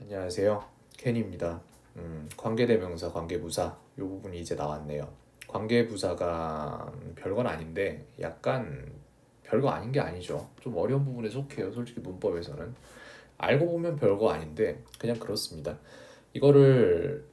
안녕하세요. 켄입니다. 관계대명사, 관계부사 이 부분이 이제 나왔네요. 관계부사가 별건 아닌데 약간 별거 아닌 게 아니죠. 좀 어려운 부분에 속해요. 솔직히 문법에서는. 알고 보면 별거 아닌데 그냥 그렇습니다. 이거를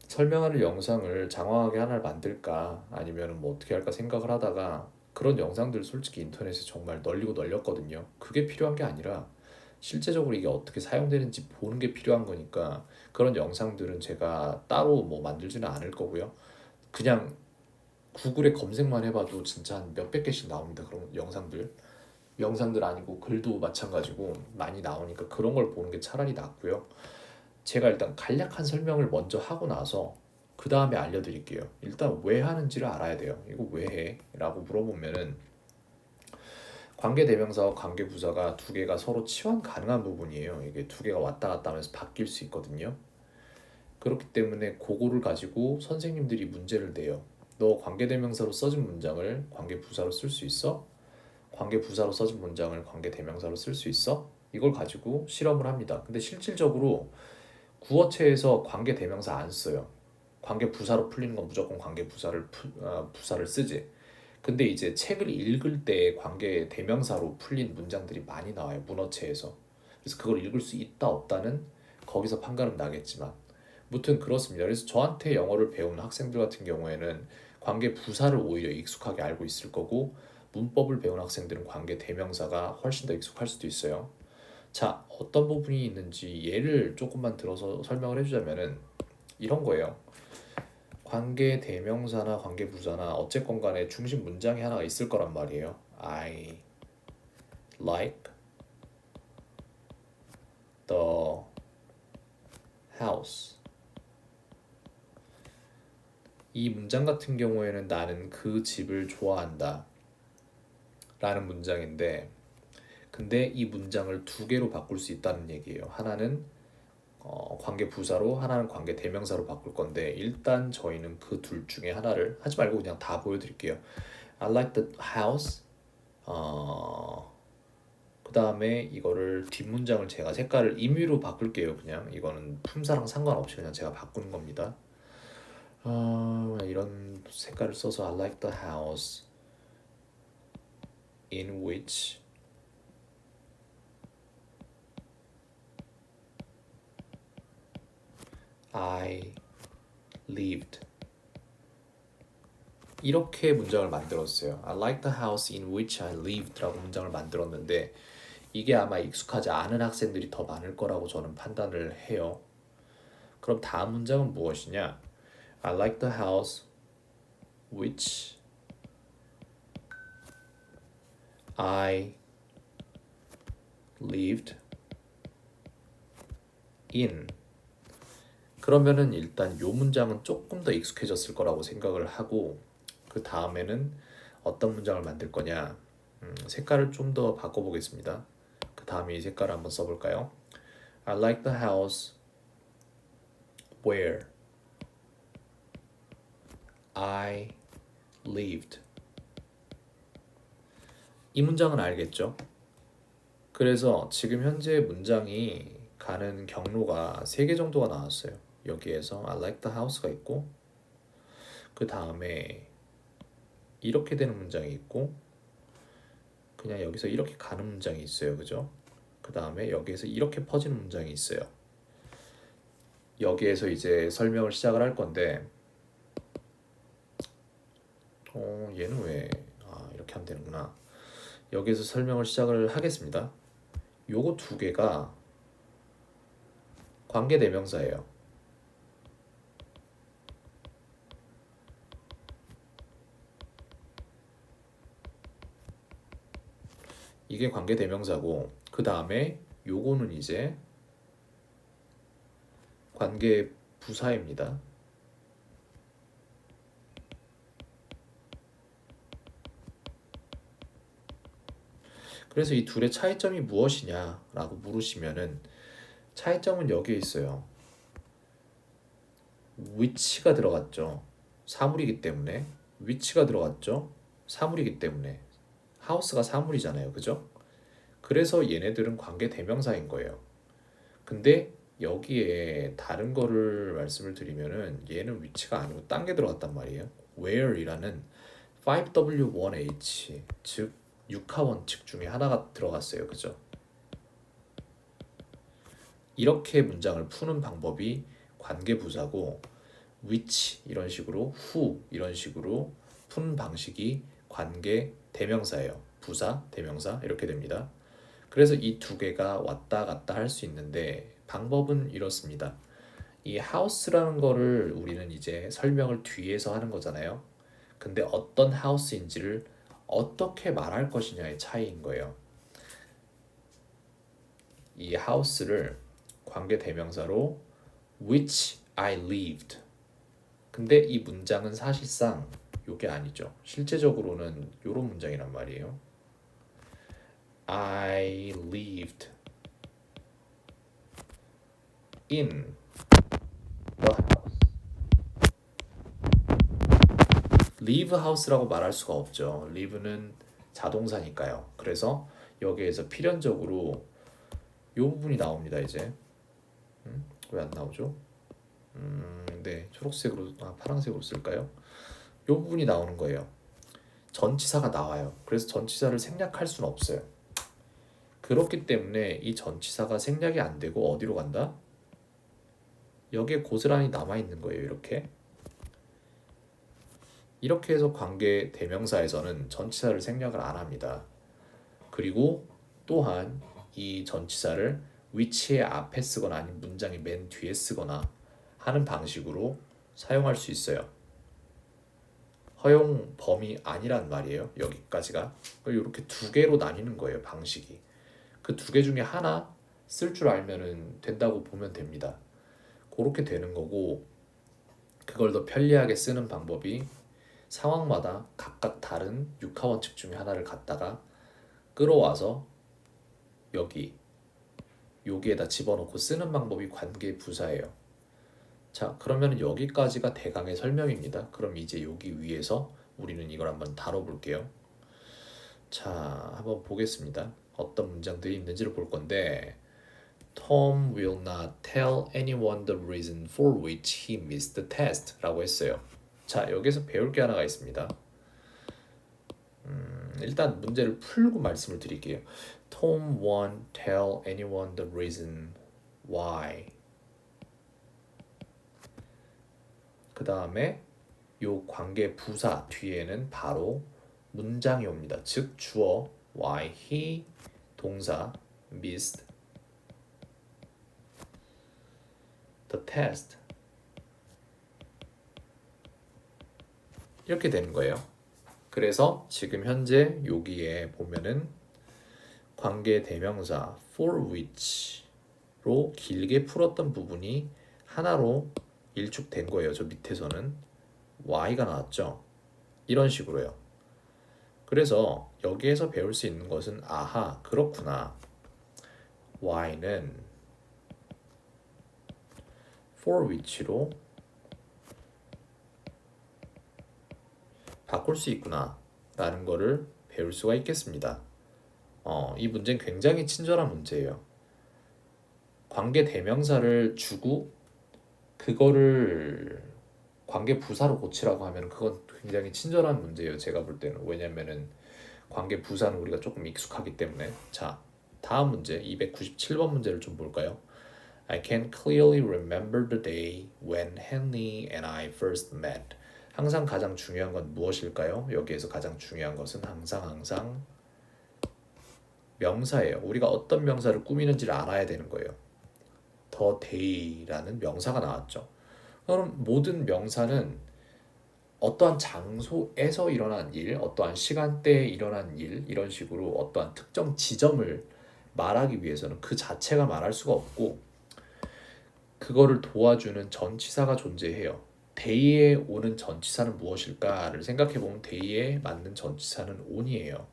설명하는 영상을 장황하게 하나를 만들까 아니면 뭐 어떻게 할까 생각을 하다가 그런 영상들 솔직히 인터넷에 정말 널리고 널렸거든요. 그게 필요한 게 아니라 실제적으로 이게 어떻게 사용되는지 보는 게 필요한 거니까 그런 영상들은 제가 따로 뭐 만들지는 않을 거고요. 그냥 구글에 검색만 해봐도 진짜 한 몇백 개씩 나옵니다. 그런 영상들 아니고 글도 마찬가지고 많이 나오니까 그런 걸 보는 게 차라리 낫고요. 제가 일단 간략한 설명을 먼저 하고 나서 그 다음에 알려드릴게요. 일단 왜 하는지를 알아야 돼요. 이거 왜 해? 라고 물어보면은 관계대명사와 관계부사가 두 개가 서로 치환 가능한 부분이에요. 이게 두 개가 왔다 갔다 하면서 바뀔 수 있거든요. 그렇기 때문에 그거를 가지고 선생님들이 문제를 내요. 너 관계대명사로 써진 문장을 관계부사로 쓸 수 있어? 관계부사로 써진 문장을 관계대명사로 쓸 수 있어? 이걸 가지고 실험을 합니다. 근데 실질적으로 구어체에서 관계대명사 안 써요. 관계부사로 풀리는 건 무조건 부사를 쓰지. 근데 이제 책을 읽을 때 관계 대명사로 풀린 문장들이 많이 나와요. 문어체에서. 그래서 그걸 읽을 수 있다 없다는 거기서 판가름 나겠지만 무튼 그렇습니다. 그래서 저한테 영어를 배우는 학생들 같은 경우에는 관계 부사를 오히려 익숙하게 알고 있을 거고 문법을 배우는 학생들은 관계 대명사가 훨씬 더 익숙할 수도 있어요. 자, 어떤 부분이 있는지 예를 조금만 들어서 설명을 해주자면은 이런 거예요. 관계 대명사나 관계 부사나 어쨌건 간에 중심 문장이 하나가 있을 거란 말이에요. I like the house. 이 문장 같은 경우에는 나는 그 집을 좋아한다 라는 문장인데 근데 이 문장을 두 개로 바꿀 수 있다는 얘기예요. 하나는 관계 부사로 하나는 관계 대명사로 바꿀 건데 일단 저희는 그 둘 중에 하나를 하지 말고 그냥 다 보여드릴게요. I like the house. 그 다음에 이거를 뒷문장을 제가 색깔을 임의로 바꿀게요. 그냥 이거는 품사랑 상관없이 그냥 제가 바꾸는 겁니다. 이런 색깔을 써서 I like the house in which I lived. 이렇게 문장을 만들었어요. I like the house in which I lived라고 문장을 만들었는데 이게 아마 익숙하지 않은 학생들이 더 많을 거라고 저는 판단을 해요. 그럼 다음 문장은 무엇이냐? I like the house which I lived in. 그러면은 일단 요 문장은 조금 더 익숙해졌을 거라고 생각을 하고 그 다음에는 어떤 문장을 만들 거냐? 색깔을 좀 더 바꿔보겠습니다. 그 다음에 이 색깔을 한번 써볼까요? I like the house where I lived. 이 문장은 알겠죠? 그래서 지금 현재 문장이 가는 경로가 3개 정도가 나왔어요. 여기에서 I like the house가 있고 그 다음에 이렇게 되는 문장이 있고 그냥 여기서 이렇게 가는 문장이 있어요. 그죠? 그 다음에 여기에서 이렇게 퍼지는 문장이 있어요. 여기에서 이제 설명을 시작을 할 건데 얘는 왜 이렇게 하면 되는구나. 여기에서 설명을 시작을 하겠습니다. 요거 두 개가 관계 대명사예요. 이게 관계 대명사고 그 다음에 요거는 이제 관계 부사입니다. 그래서 이 둘의 차이점이 무엇이냐라고 물으시면은 차이점은 여기에 있어요. which가 들어갔죠. 사물이기 때문에 which가 들어갔죠. 사물이기 때문에 house가 사물이잖아요. 그죠? 그래서 얘네들은 관계 대명사인 거예요. 근데 여기에 다른 거를 말씀을 드리면은 얘는 위치가 아니고 딴 게 들어갔단 말이에요. where이라는 5W1H 즉 육하 원칙 중에 하나가 들어갔어요. 그죠? 이렇게 문장을 푸는 방법이 관계 부사고 which 이런 식으로 who 이런 식으로 푸는 방식이 관계 대명사예요. 부사, 대명사 이렇게 됩니다. 그래서 이 두 개가 왔다 갔다 할 수 있는데 방법은 이렇습니다. 이 house라는 거를 우리는 이제 설명을 뒤에서 하는 거잖아요. 근데 어떤 house인지를 어떻게 말할 것이냐의 차이인 거예요. 이 house를 관계 대명사로 which I lived. 근데 이 문장은 사실상 요게 아니죠. 실제적으로는 요런 문장이란 말이에요. I lived in the house. live house라고 말할 수가 없죠. live는 자동사니까요. 그래서 여기에서 필연적으로 요 부분이 나옵니다. 이제 왜 안 나오죠? 네, 초록색으로 파란색으로 쓸까요? 요 부분이 나오는 거예요. 전치사가 나와요. 그래서 전치사를 생략할 수는 없어요. 그렇기 때문에 이 전치사가 생략이 안 되고 어디로 간다? 여기에 고스란히 남아 있는 거예요. 이렇게 해서 관계 대명사에서는 전치사를 생략을 안 합니다. 그리고 또한 이 전치사를 which의 앞에 쓰거나 아니면 문장의 맨 뒤에 쓰거나 하는 방식으로 사용할 수 있어요. 허용 범위 아니란 말이에요. 여기까지가. 이렇게 두 개로 나뉘는 거예요. 방식이. 그 두 개 중에 하나 쓸 줄 알면은 된다고 보면 됩니다. 그렇게 되는 거고 그걸 더 편리하게 쓰는 방법이 상황마다 각각 다른 육하 원칙 중에 하나를 갖다가 끌어와서 여기에다 집어넣고 쓰는 방법이 관계 부사예요. 자, 그러면 여기까지가 대강의 설명입니다. 그럼 이제 여기 위에서 우리는 이걸 한번 다뤄볼게요. 자, 한번 보겠습니다. 어떤 문장들이 있는지를 볼 건데 Tom will not tell anyone the reason for which he missed the test 라고 했어요. 자, 여기서 배울 게 하나가 있습니다. 일단 문제를 풀고 말씀을 드릴게요. Tom won't tell anyone the reason why. 그 다음에 요 관계 부사 뒤에는 바로 문장이 옵니다. 즉 주어 why he 동사 missed the test 이렇게 되는 거예요. 그래서 지금 현재 여기에 보면은 관계 대명사 for which로 길게 풀었던 부분이 하나로 일축된 거예요. 저 밑에서는 y가 나왔죠. 이런 식으로요. 그래서 여기에서 배울 수 있는 것은 아하, 그렇구나. y는 for which로 바꿀 수 있구나 라는 거를 배울 수가 있겠습니다. 이 문제는 굉장히 친절한 문제예요. 관계 대명사를 주고 그거를 관계 부사로 고치라고 하면 그건 굉장히 친절한 문제예요. 제가 볼 때는. 왜냐면은 관계 부사는 우리가 조금 익숙하기 때문에. 자, 다음 문제 297번 문제를 좀 볼까요? I can clearly remember the day when Henry and I first met. 항상 가장 중요한 건 무엇일까요? 여기에서 가장 중요한 것은 항상 명사예요. 우리가 어떤 명사를 꾸미는지를 알아야 되는 거예요. The day라는 명사가 나왔죠. 그럼 모든 명사는 어떠한 장소에서 일어난 일, 어떠한 시간대에 일어난 일 이런 식으로 어떠한 특정 지점을 말하기 위해서는 그 자체가 말할 수가 없고 그거를 도와주는 전치사가 존재해요. day에 오는 전치사는 무엇일까를 생각해보면 day에 맞는 전치사는 on이에요.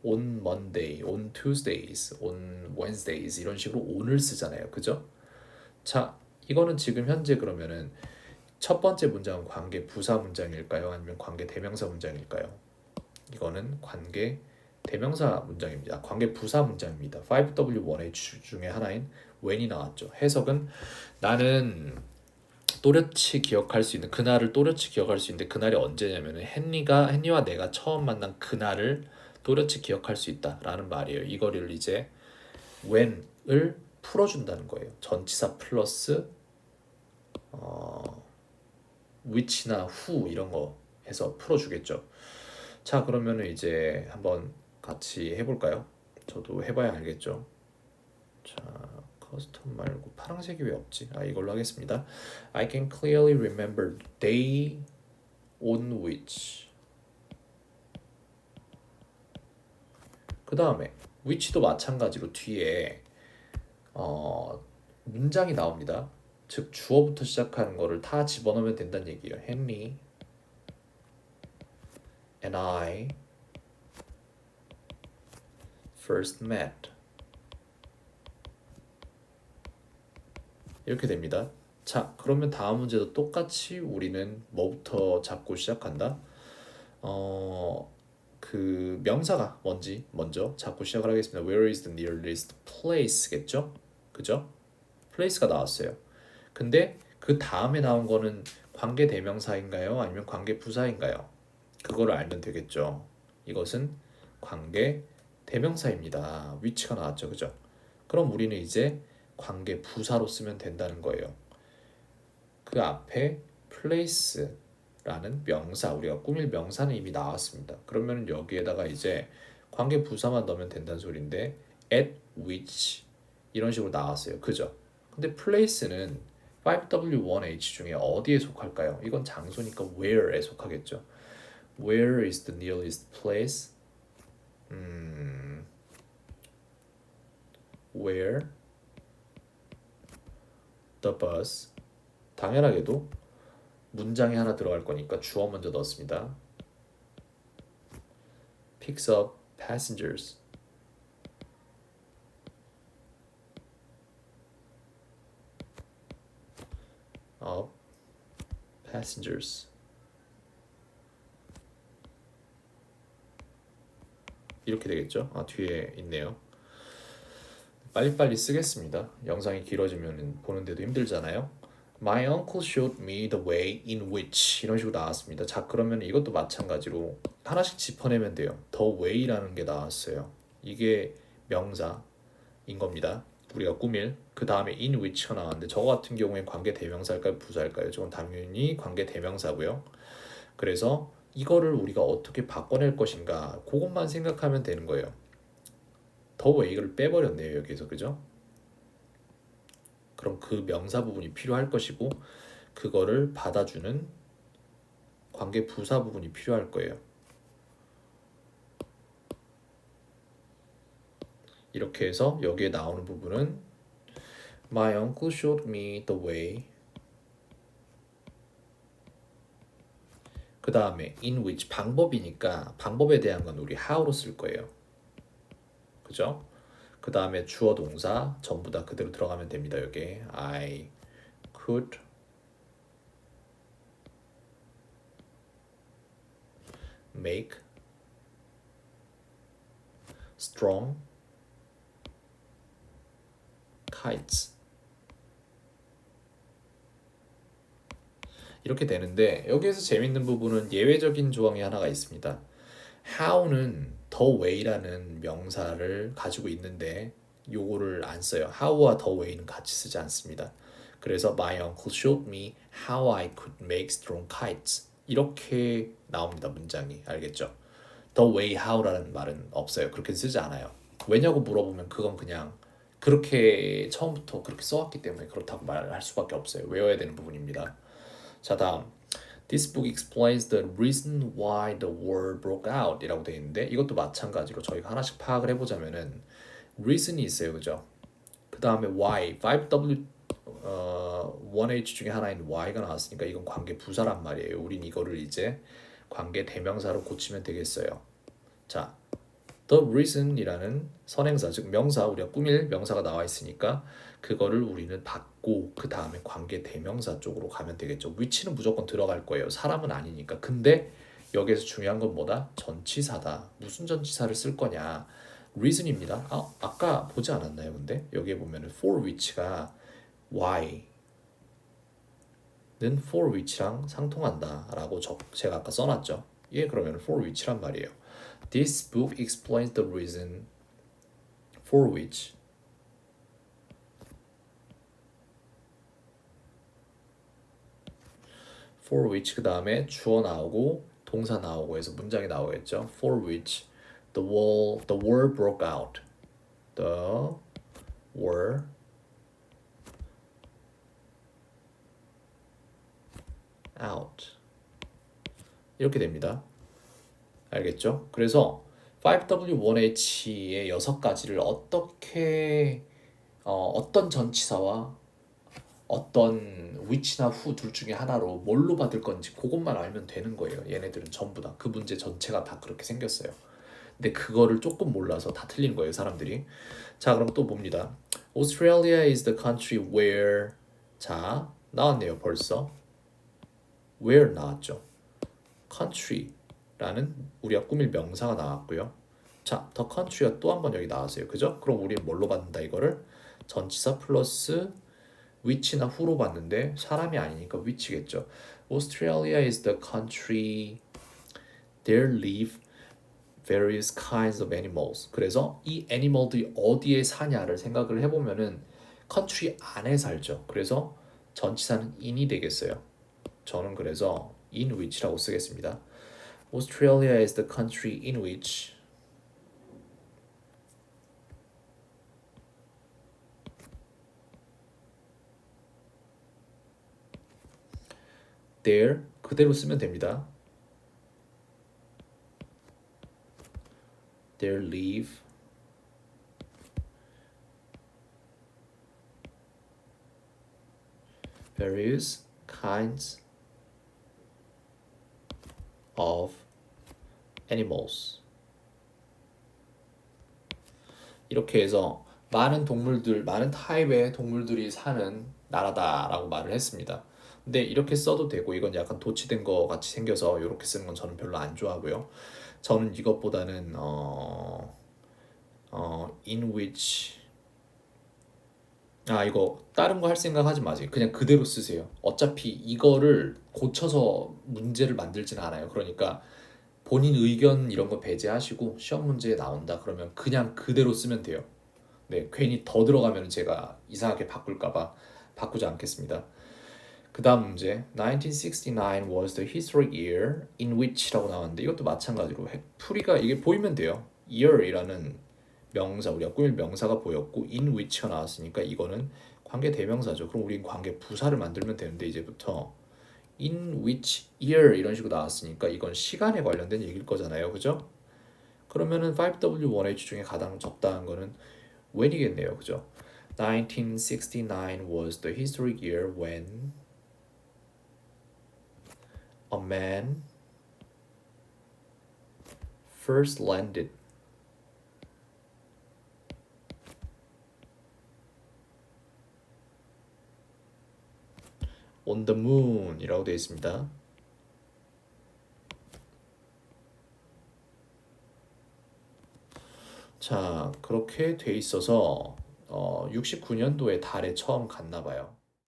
on Monday, on Tuesdays, on Wednesdays 이런 식으로 on을 쓰잖아요. 그죠? 자, 이거는 지금 현재 그러면은 첫 번째 문장은 관계 부사 문장일까요? 아니면 관계 대명사 문장일까요? 이거는 관계 대명사 문장입니다. 관계 부사 문장입니다. 5W1H 중에 하나인 when이 나왔죠. 해석은 나는 또렷이 기억할 수 있는 그날을 또렷이 기억할 수 있는데 그날이 언제냐면은 헨리와 내가 처음 만난 그날을 또렷이 기억할 수 있다라는 말이에요. 이거를 이제 when을 풀어준다는 거예요. 전치사 플러스 which나 who 이런 거 해서 풀어주겠죠. 자, 그러면은 이제 한번 같이 해볼까요? 저도 해봐야 알겠죠. 자, 커스텀 말고 파란색이 왜 없지? 이걸로 하겠습니다. I can clearly remember the day on which. 그 다음에 which도 마찬가지로 뒤에 문장이 나옵니다. 즉 주어부터 시작하는 거를 다 집어넣으면 된다는 얘기예요. Henry and I first met. 이렇게 됩니다. 자, 그러면 다음 문제도 똑같이 우리는 뭐부터 잡고 시작한다? 그 명사가 뭔지 먼저 잡고 시작을 하겠습니다. Where is the nearest place겠죠? 그죠? place가 나왔어요. 근데 그 다음에 나온 거는 관계 대명사인가요? 아니면 관계 부사인가요? 그거를 알면 되겠죠. 이것은 관계 대명사입니다. which가 나왔죠. 그죠? 그럼 우리는 이제 관계 부사로 쓰면 된다는 거예요. 그 앞에 place라는 명사, 우리가 꾸밀 명사는 이미 나왔습니다. 그러면 여기에다가 이제 관계 부사만 넣으면 된다는 소리인데 at which 이런 식으로 나왔어요. 그죠? 근데 place는 5W1H 중에 어디에 속할까요? 이건 장소니까 where에 속하겠죠. Where is the nearest place? Where the bus. 당연하게도 문장에 하나 들어갈 거니까 주어 먼저 넣었습니다. Picks up passengers. Up passengers. 이렇게 되겠죠? 뒤에 있네요. 빨리빨리 쓰겠습니다. 영상이 길어지면 보는데도 힘들잖아요. My uncle showed me the way in which 이런 식으로 나왔습니다. 자, 그러면 이것도 마찬가지로 하나씩 짚어내면 돼요. The way라는 게 나왔어요. 이게 명사인 겁니다. 우리가 꾸밀. 그 다음에 in which가 나왔는데 저거 같은 경우에 관계 대명사일까요? 부사일까요? 저건 당연히 관계 대명사고요. 그래서 이거를 우리가 어떻게 바꿔낼 것인가 그것만 생각하면 되는 거예요. 더 way를 빼버렸네요. 여기서. 그죠? 그럼 그 명사 부분이 필요할 것이고 그거를 받아주는 관계 부사 부분이 필요할 거예요. 이렇게 해서 여기에 나오는 부분은 My uncle showed me the way. 그 다음에 in which 방법이니까 방법에 대한 건 우리 how로 쓸 거예요. 그죠? 그 다음에 주어 동사 전부 다 그대로 들어가면 됩니다. 여기 I could make strong kites. 이렇게 되는데 여기에서 재밌는 부분은 예외적인 조항이 하나가 있습니다. how는 the way라는 명사를 가지고 있는데 요거를 안 써요. how와 the way는 같이 쓰지 않습니다. 그래서 my uncle showed me how I could make strong kites. 이렇게 나옵니다. 문장이. 알겠죠? the way how라는 말은 없어요. 그렇게 쓰지 않아요. 왜냐고 물어보면 그건 그냥 그렇게 처음부터 그렇게 써왔기 때문에 그렇다고 말할 수밖에 없어요. 외워야 되는 부분입니다. 자, 다음 This book explains the reason why the war broke out 이라고 되어 있는데 이것도 마찬가지로 저희가 하나씩 파악을 해보자면은 reason이 있어요. 그죠? 그 다음에 why 5W 1H 중에 하나인 why가 나왔으니까 이건 관계 부사란 말이에요. 우린 이거를 이제 관계 대명사로 고치면 되겠어요. 자, the reason이라는 선행사 즉 명사 우리가 꾸밀 명사가 나와 있으니까 그거를 우리는 받고 그 다음에 관계 대명사 쪽으로 가면 되겠죠. which는 무조건 들어갈 거예요. 사람은 아니니까. 근데 여기에서 중요한 건 뭐다? 전치사다. 무슨 전치사를 쓸 거냐? reason입니다. 아까 보지 않았나요? 근데 여기에 보면은 for which가 why는 for which랑 상통한다라고 제가 아까 써놨죠. 이게 그러면 for which란 말이에요. This book explains the reason for which for which 그 다음에 주어 나오고 동사 나오고 해서 문장이 나오겠죠. For which the war broke out. The war out. 이렇게 됩니다. 알겠죠? 그래서 5W1H의 6가지를 어떻게 어떤 전치사와 어떤 which나 who 둘 중에 하나로 뭘로 받을 건지 그것만 알면 되는 거예요. 얘네들은 전부 다 그 문제 전체가 다 그렇게 생겼어요. 근데 그거를 조금 몰라서 다 틀린 거예요, 사람들이. 자, 그럼 또 봅니다. Australia is the country where 자, 나왔네요, 벌써. where 나왔죠. country라는 우리가 꾸밀 명사가 나왔고요. 자, the country가 또 한 번 여기 나왔어요. 그죠? 그럼 우리는 뭘로 받는다 이거를? 전치사 플러스 which나 who로 받는데 사람이 아니니까 which겠죠. Australia is the country there live various kinds of animals. 그래서 이 애니멀들이 어디에 사냐를 생각을 해보면은 country 안에 살죠. 그래서 전치사는 in이 되겠어요. 저는 그래서 in which라고 쓰겠습니다. Australia is the country in which there 그대로 쓰면 됩니다. There live various kinds of animals. 이렇게 해서 많은 동물들, 많은 타입의 동물들이 사는 나라다라고 말을 했습니다. 근데 이렇게 써도 되고 이건 약간 도치된 거 같이 생겨서 이렇게 쓰는 건 저는 별로 안 좋아하고요. 저는 이것보다는 in which 이거 다른 거 할 생각 하지 마세요. 그냥 그대로 쓰세요. 어차피 이거를 고쳐서 문제를 만들지는 않아요. 그러니까 본인 의견 이런 거 배제하시고 시험 문제에 나온다 그러면 그냥 그대로 쓰면 돼요. 네, 괜히 더 들어가면 제가 이상하게 바꿀까봐 바꾸지 않겠습니다. 그 다음 문제 1969 was the historic year in which라고 나왔는데 이것도 마찬가지로 풀이가 이게 보이면 돼요. year이라는 명사 우리가 꾸밀 명사가 보였고 in which가 나왔으니까 이거는 관계 대명사죠. 그럼 우린 관계 부사를 만들면 되는데 이제부터 in which year 이런 식으로 나왔으니까 이건 시간에 관련된 얘기일 거잖아요. 그죠? 그러면은 5W1H 중에 가장 적당한 거는 when이겠네요. 그죠? 1969 was the historic year when a man first landed on the moon 이라고 되어 있습니다. 자, 그렇게 돼 있어서 69년도에 달에 처음 갔나 봐요.